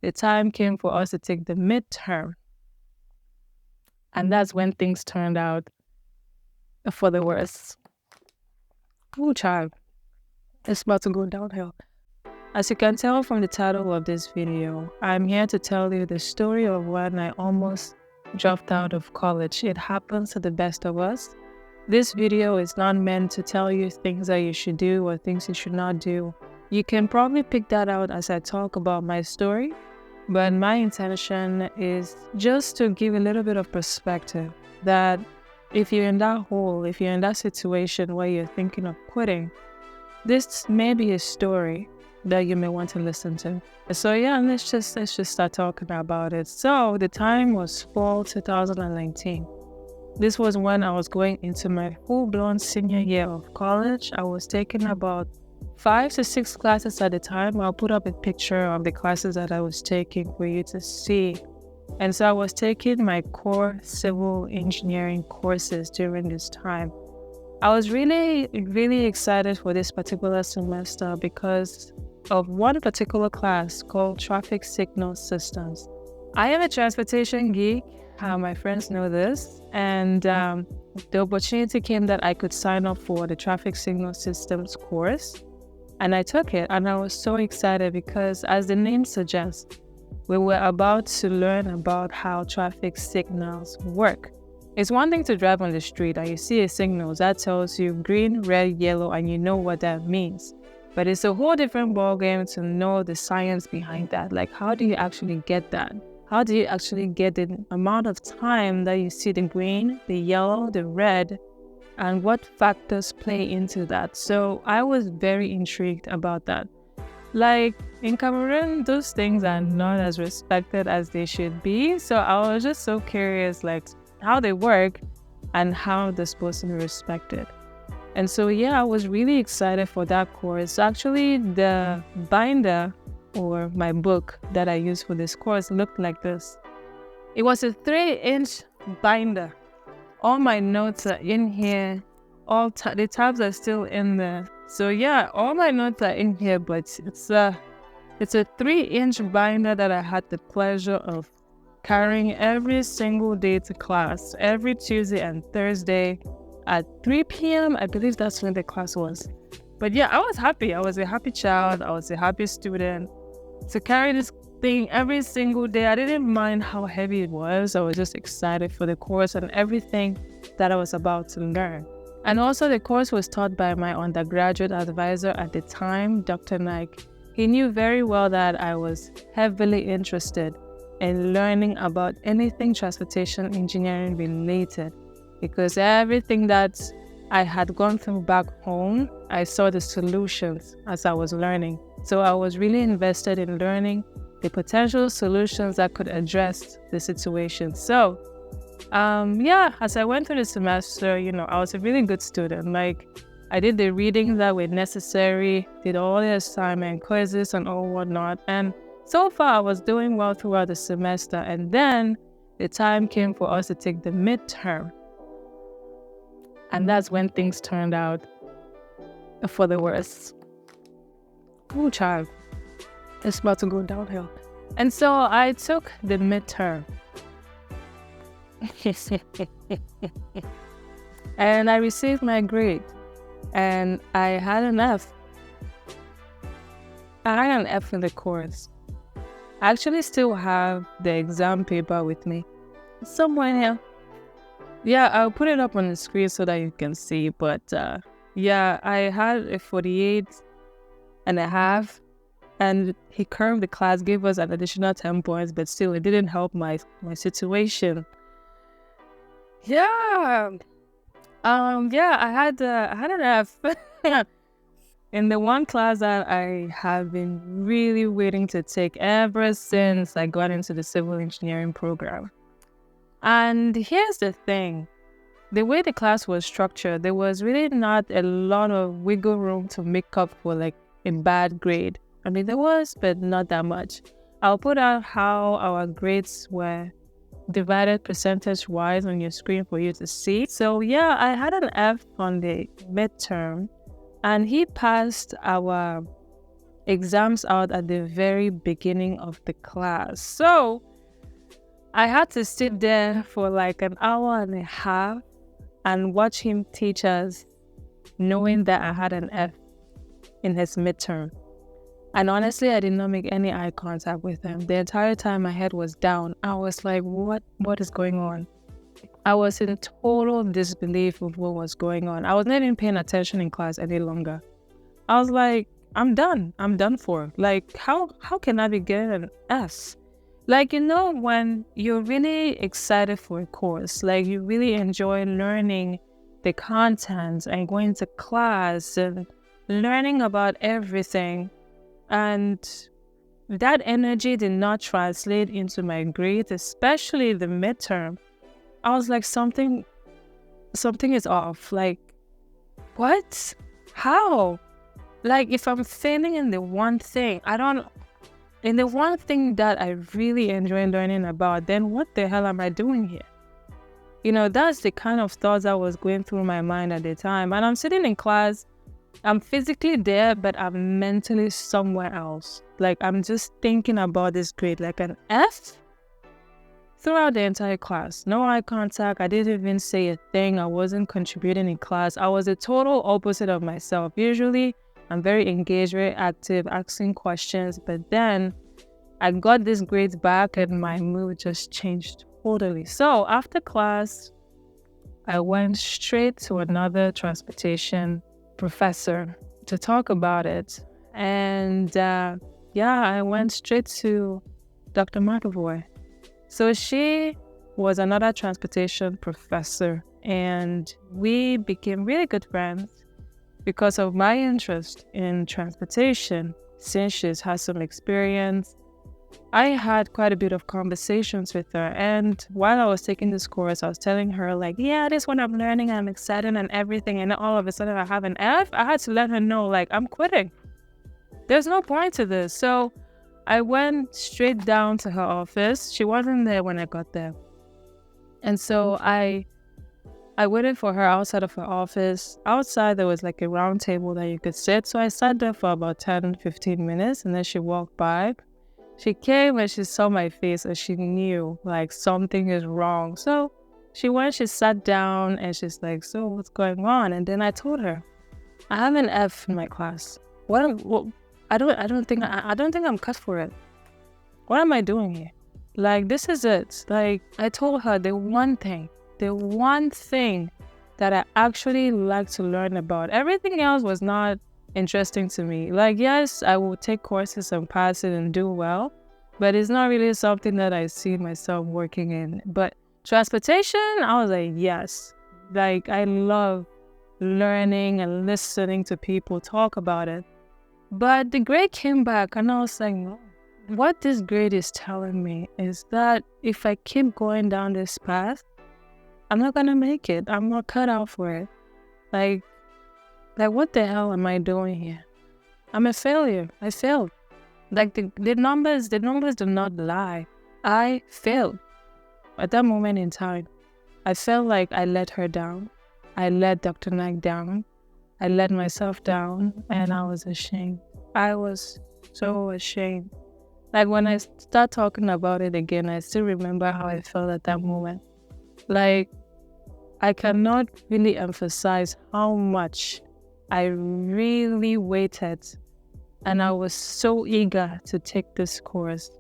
the time came for us to take the midterm. And that's when things turned out for the worse. Oh, child, it's about to go downhill. As you can tell from the title of this video, I'm here to tell you the story of when I almost dropped out of college. It happens to the best of us. This video is not meant to tell you things that you should do or things you should not do. You can probably pick that out as I talk about my story, but my intention is just to give a little bit of perspective that if you're in that hole, if you're in that situation where you're thinking of quitting, this may be a story that you may want to listen to. So yeah, let's just start talking about it. So the time was fall 2019. This was when I was going into my full-blown senior year of college. I was taking about 5 to 6 classes at a time. I'll put up a picture of the classes that I was taking for you to see. And so I was taking my core civil engineering courses during this time. I was really, really excited for this particular semester because of one particular class called Traffic Signal Systems. I am a transportation geek. My friends know this. And the opportunity came that I could sign up for the Traffic Signal Systems course. And I took it, and I was so excited because, as the name suggests, we were about to learn about how traffic signals work. It's one thing to drive on the street and you see a signal that tells you green, red, yellow, and you know what that means. But it's a whole different ballgame to know the science behind that. Like, how do you actually get that? How do you actually get the amount of time that you see the green, the yellow, the red, and what factors play into that? So I was very intrigued about that. Like, in Cameroon, those things are not as respected as they should be. So I was just so curious, like, how they work and how they're supposed to be respected. And so, yeah, I was really excited for that course. Actually, the binder or my book that I used for this course looked like this. It was a 3-inch binder. All my notes are in here. The tabs are still in there. So yeah, all my notes are in here, but it's a 3-inch binder that I had the pleasure of carrying every single day to class, every Tuesday and Thursday at 3 p.m. I believe that's when the class was. But yeah, I was happy. I was a happy child. I was a happy student. To carry this thing every single day, I didn't mind how heavy it was. I was just excited for the course and everything that I was about to learn. And also, the course was taught by my undergraduate advisor at the time, Dr. Nike. He knew very well that I was heavily interested in learning about anything transportation engineering related, because everything that I had gone through back home, I saw the solutions as I was learning. So I was really invested in learning the potential solutions that could address the situation. So as I went through the semester, I was a really good student. Like, I did the readings that were necessary, did all the assignment quizzes and all whatnot. And so far, I was doing well throughout the semester. And then the time came for us to take the midterm. And that's when things turned out for the worse. Oh, child, it's about to go downhill. And so I took the midterm. And I received my grade. And I had an F. I had an F in the course. I actually still have the exam paper with me. Somewhere here. Yeah, I'll put it up on the screen so that you can see. But I had a 48.5. And he curved the class, gave us an additional 10 points, but still it didn't help my situation. Yeah. I had an F in the one class that I have been really waiting to take ever since I got into the civil engineering program. And here's the thing. The way the class was structured, there was really not a lot of wiggle room to make up for like a bad grade. I mean, there was, but not that much. I'll put out how our grades were divided percentage-wise on your screen for you to see. So yeah, I had an F on the midterm, and he passed our exams out at the very beginning of the class. So I had to sit there for like an hour and a half and watch him teach us, knowing that I had an F in his midterm. And honestly, I did not make any eye contact with him. The entire time my head was down. I was like, what is going on? I was in total disbelief of what was going on. I was not even paying attention in class any longer. I was like, I'm done. I'm done for. Like, how can I be getting an S? Like, when you're really excited for a course, like you really enjoy learning the content and going to class and learning about everything, and that energy did not translate into my grades, especially the midterm. I was like, something is off. Like, what? How? Like, if I'm failing in the one thing, in the one thing that I really enjoy learning about, then what the hell am I doing here? That's the kind of thoughts that was going through my mind at the time. And I'm sitting in class, I'm physically there, but I'm mentally somewhere else. Like, I'm just thinking about this grade, like an F throughout the entire class. No eye contact. I didn't even say a thing. I wasn't contributing in class. I was the total opposite of myself. Usually, I'm very engaged, very active, asking questions. But then I got this grades back and my mood just changed totally. So after class, I went straight to another transportation professor to talk about it. And I went straight to Dr. McAvoy. So she was another transportation professor, and we became really good friends because of my interest in transportation. Since she has some experience, I had quite a bit of conversations with her. And while I was taking this course, I was telling her like, yeah, this is what I'm learning. I'm excited and everything. And then all of a sudden I have an F. I had to let her know, like, I'm quitting. There's no point to this. So I went straight down to her office. She wasn't there when I got there. And so I waited for her outside of her office. Outside, there was like a round table that you could sit. So I sat there for about 10, 15 minutes. And then she walked by. She came and she saw my face and she knew like something is wrong. So she sat down and she's like, so what's going on? And then I told her, I have an F in my class. I don't think I'm cut for it. What am I doing here? Like, this is it. Like, I told her the one thing that I actually like to learn about. Everything else was not interesting to me. Like, yes, I will take courses and pass it and do well, but it's not really something that I see myself working in. But transportation, I was like, yes. Like, I love learning and listening to people talk about it. But the grade came back and I was like, no. What this grade is telling me is that if I keep going down this path, I'm not going to make it. I'm not cut out for it. Like, what the hell am I doing here? I'm a failure. I failed. Like, the numbers do not lie. I failed. At that moment in time, I felt like I let her down. I let Dr. Nag down. I let myself down, and I was ashamed. I was so ashamed. Like, when I start talking about it again, I still remember how I felt at that moment. Like, I cannot really emphasize how much I really waited, and I was so eager to take this course.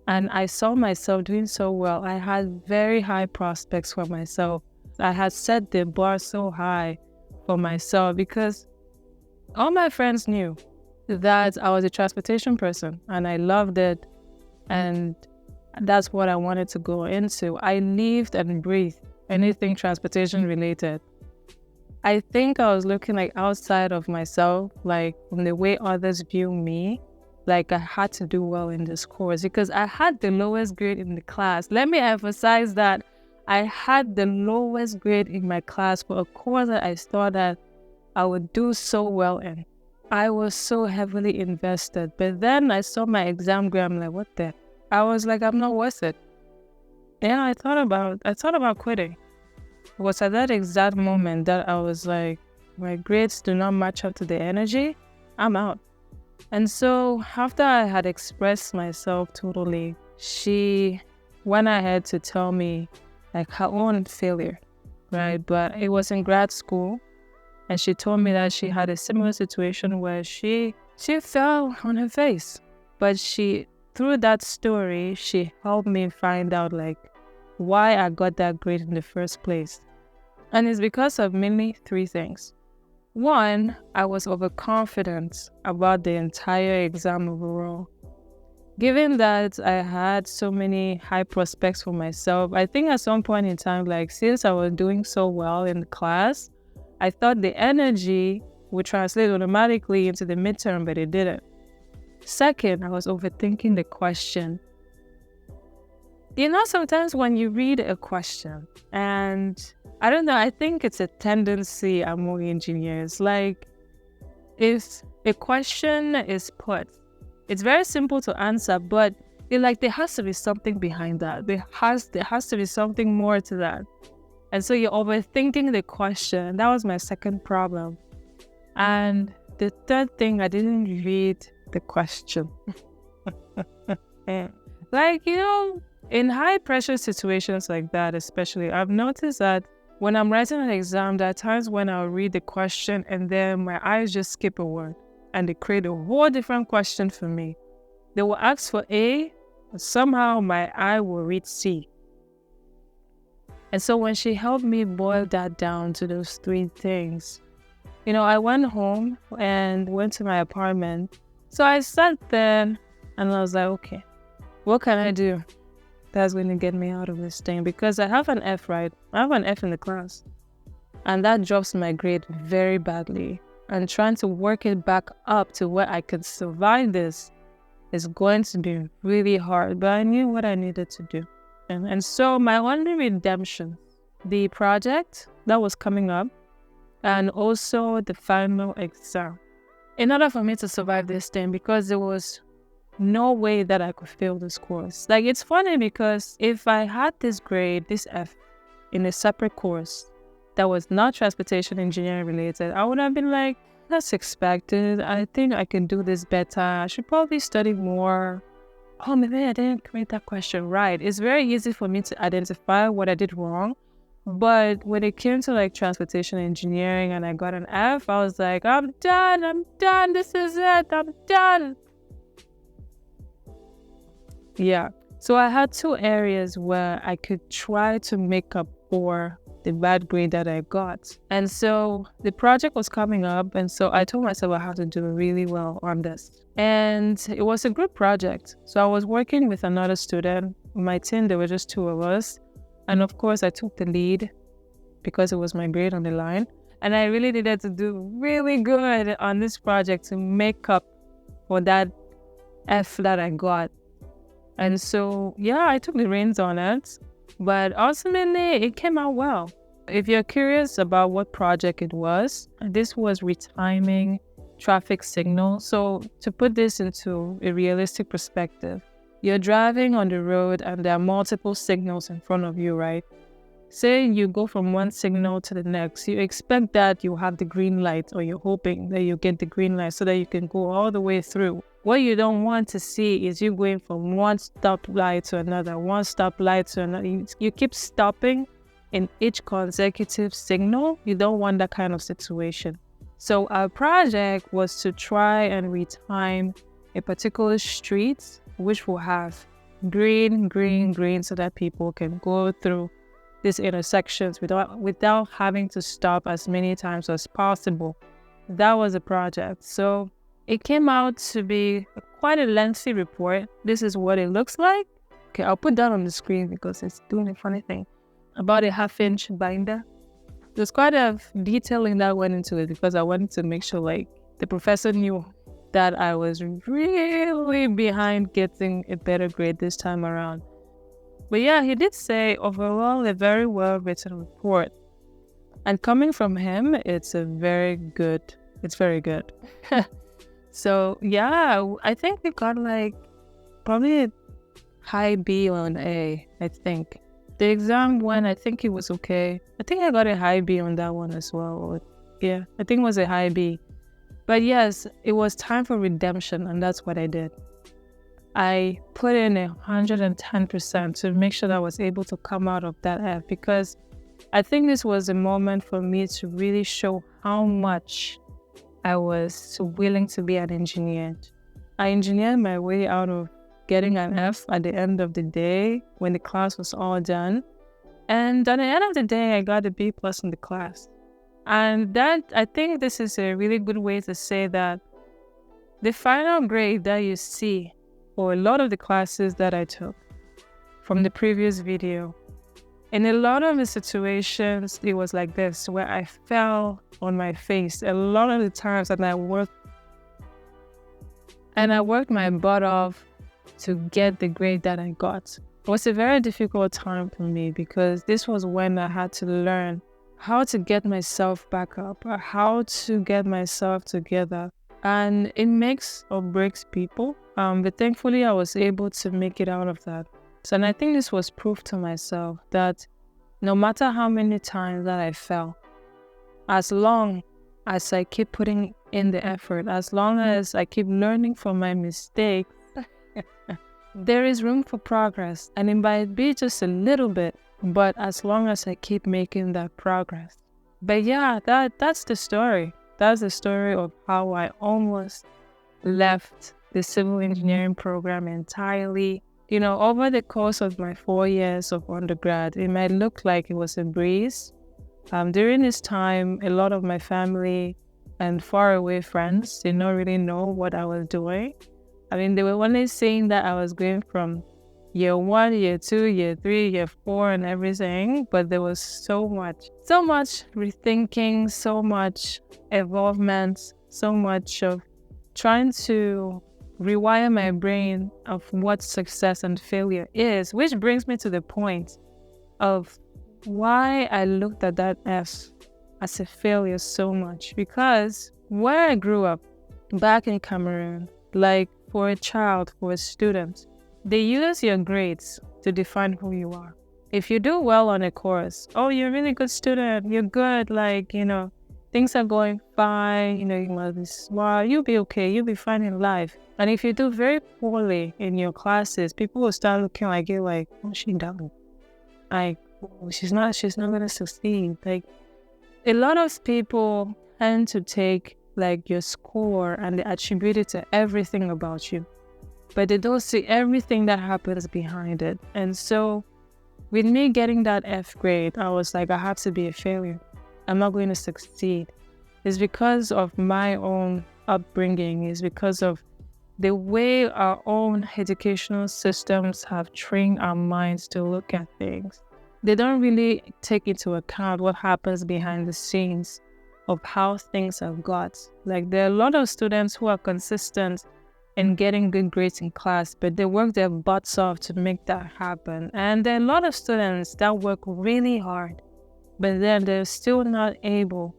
And I saw myself doing so well. I had very high prospects for myself. I had set the bar so high for myself because all my friends knew that I was a transportation person and I loved it. And that's what I wanted to go into. I lived and breathed anything transportation related. I think I was looking like outside of myself, like from the way others view me. Like I had to do well in this course because I had the lowest grade in the class. Let me emphasize that I had the lowest grade in my class for a course that I thought that I would do so well in. I was so heavily invested. But then I saw my exam grade. I'm like, what the? I was like, I'm not worth it. Yeah, I thought about quitting. It was at that exact moment that I was like, my grades do not match up to the energy. I'm out. And so after I had expressed myself totally, she went ahead to tell me like her own failure, right? But it was in grad school, and she told me that she had a similar situation where she fell on her face. But through that story, she helped me find out like why I got that grade in the first place. And it's because of mainly three things. One, I was overconfident about the entire exam overall. Given that I had so many high prospects for myself, I think at some point in time, like since I was doing so well in the class, I thought the energy would translate automatically into the midterm, but it didn't. Second, I was overthinking the question. You know, sometimes when you read a question, and I don't know, I think it's a tendency among engineers. Like, if a question is put, it's very simple to answer, but there has to be something behind that. There has to be something more to that. And so you're overthinking the question. That was my second problem. And the third thing, I didn't read the question. Like, you know, in high pressure situations like that, especially, I've noticed that when I'm writing an exam, there are times when I'll read the question and then my eyes just skip a word and they create a whole different question for me. They will ask for A, but somehow my eye will read C. And so when she helped me boil that down to those three things, you know, I went home and went to my apartment. So I sat there and I was like, okay, what can I do that's going to get me out of this thing? Because I have an F, right? I have an F in the class. And that drops my grade very badly. And trying to work it back up to where I could survive this is going to be really hard. But I knew what I needed to do. And so my only redemption, the project that was coming up, and also the final exam, in order for me to survive this thing, because there was no way that I could fail this course. Like, it's funny because if I had this grade, this F, in a separate course that was not transportation engineering related, I would have been like, that's expected. I think I can do this better. I should probably study more. Oh, maybe I didn't create that question right. It's very easy for me to identify what I did wrong. But when it came to like transportation engineering and I got an F, I was like, I'm done. This is it. I'm done. Yeah. So I had two areas where I could try to make up for the bad grade that I got. And so the project was coming up. And so I told myself I have to do really well on this. And it was a group project. So I was working with another student. My team, there were just two of us. And of course, I took the lead because it was my grade on the line. And I really needed to do really good on this project to make up for that F that I got. And so, yeah, I took the reins on it. But ultimately, it came out well. If you're curious about what project it was, this was retiming traffic signals. So to put this into a realistic perspective, you're driving on the road and there are multiple signals in front of you, right? Say you go from one signal to the next. You expect that you have the green light, or you're hoping that you get the green light so that you can go all the way through. What you don't want to see is you going from one stoplight to another, one stoplight to another. You keep stopping in each consecutive signal. You don't want that kind of situation. So our project was to try and retime a particular street which will have green, so that people can go through these intersections without having to stop as many times as possible. That was a project. So it came out to be quite a lengthy report. This is what it looks like. Okay, I'll put that on the screen because it's doing a funny thing. About a 1/2-inch binder. There's quite a detailing that went into it because I wanted to make sure like the professor knew that I was really behind getting a better grade this time around. But yeah, he did say overall a very well written report. And coming from him, it's very good. So yeah, I think we got like probably a high B or an A, I think. The exam one, I think it was okay. I think I got a high B on that one as well. Yeah, I think it was a high B. But yes, it was time for redemption, and that's what I did. I put in 110% to make sure that I was able to come out of that F, because I think this was a moment for me to really show how much I was willing to be an engineer. I engineered my way out of getting an F at the end of the day when the class was all done. And at the end of the day, I got a B+ in the class. And that, I think this is a really good way to say that the final grade that you see for a lot of the classes that I took from the previous video, in a lot of the situations, it was like this, where I fell on my face a lot of the times, and I worked my butt off to get the grade that I got. It was a very difficult time for me, because this was when I had to learn how to get myself back up, or how to get myself together. And it makes or breaks people. But thankfully, I was able to make it out of that. So, and I think this was proof to myself that no matter how many times that I fell, as long as I keep putting in the effort, as long as I keep learning from my mistakes, there is room for progress. And it might be just a little bit, but as long as I keep making that progress. But yeah, that's the story. That's the story of how I almost left the civil engineering program entirely. You know, over the course of my 4 years of undergrad, it might look like it was a breeze. During this time, a lot of my family and faraway friends did not really know what I was doing. I mean, they were only saying that I was going from year 1, year 2, year 3, year 4, and everything. But there was so much rethinking, so much involvement, so much of trying to rewire my brain of what success and failure is, which brings me to the point of why I looked at that F as a failure so much. Because where I grew up, back in Cameroon, like for a child, for a student, they use your grades to define who you are. If you do well on a course, oh, you're a really good student, you're good, like, you know, things are going fine, you know, you must be smart, you'll be okay, you'll be fine in life. And if you do very poorly in your classes, people will start looking like you, like, oh, she done. Like, oh, she's not gonna succeed. Like, a lot of people tend to take like your score and they attribute it to everything about you, but they don't see everything that happens behind it. And so with me getting that F grade, I was like, I have to be a failure. I'm not going to succeed. It's because of my own upbringing. It's because of the way our own educational systems have trained our minds to look at things. They don't really take into account what happens behind the scenes of how things have got. Like, there are a lot of students who are consistent in getting good grades in class, but they work their butts off to make that happen. And there are a lot of students that work really hard, but then they're still not able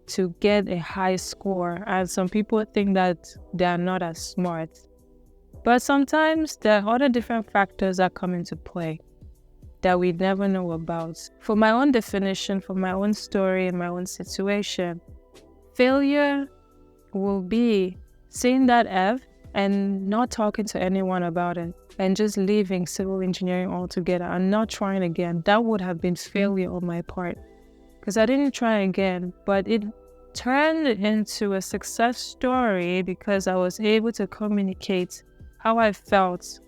to get a high score. And some people think that they are not as smart. But sometimes there are other different factors that come into play that we never know about. For my own definition, for my own story and my own situation, failure will be seeing that F and not talking to anyone about it and just leaving civil engineering altogether and not trying again. That would have been failure on my part, because I didn't try again, but it turned into a success story because I was able to communicate how I felt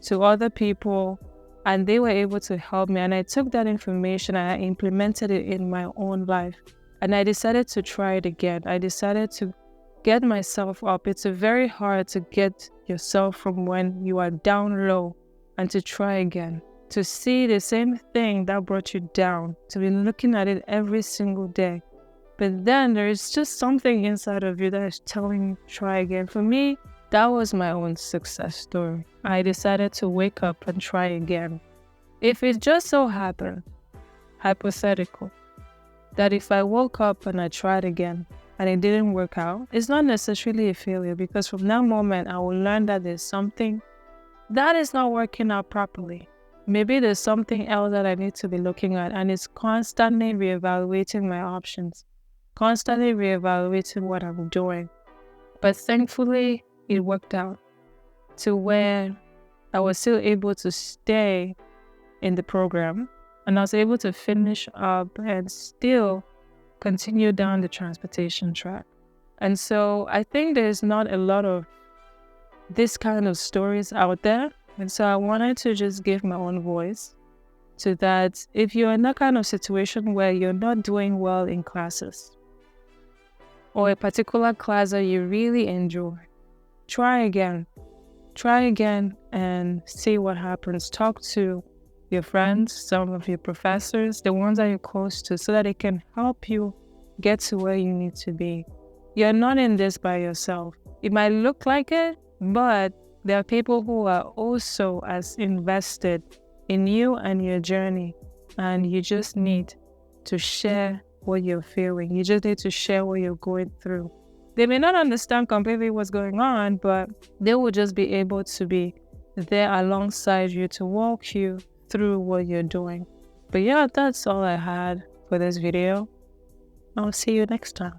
to other people and they were able to help me. And I took that information and I implemented it in my own life. And I decided to try it again. I decided to get myself up. It's very hard to get yourself from when you are down low and to try again. To see the same thing that brought you down, to be looking at it every single day. But then there is just something inside of you that is telling you, try again. For me, that was my own success story. I decided to wake up and try again. If it just so happened, hypothetical, that if I woke up and I tried again and it didn't work out, it's not necessarily a failure, because from that moment, I will learn that there's something that is not working out properly. Maybe there's something else that I need to be looking at, and it's constantly reevaluating my options, constantly reevaluating what I'm doing. But thankfully, it worked out to where I was still able to stay in the program, and I was able to finish up and still continue down the transportation track. And so I think there's not a lot of this kind of stories out there. And so I wanted to just give my own voice to that. If you're in that kind of situation where you're not doing well in classes, or a particular class that you really enjoy, try again and see what happens. Talk to your friends, some of your professors, the ones that you're close to, so that they can help you get to where you need to be. You're not in this by yourself. It might look like it, but there are people who are also as invested in you and your journey, and you just need to share what you're feeling. You just need to share what you're going through. They may not understand completely what's going on, but they will just be able to be there alongside you to walk you through what you're doing. But yeah, that's all I had for this video. I'll see you next time.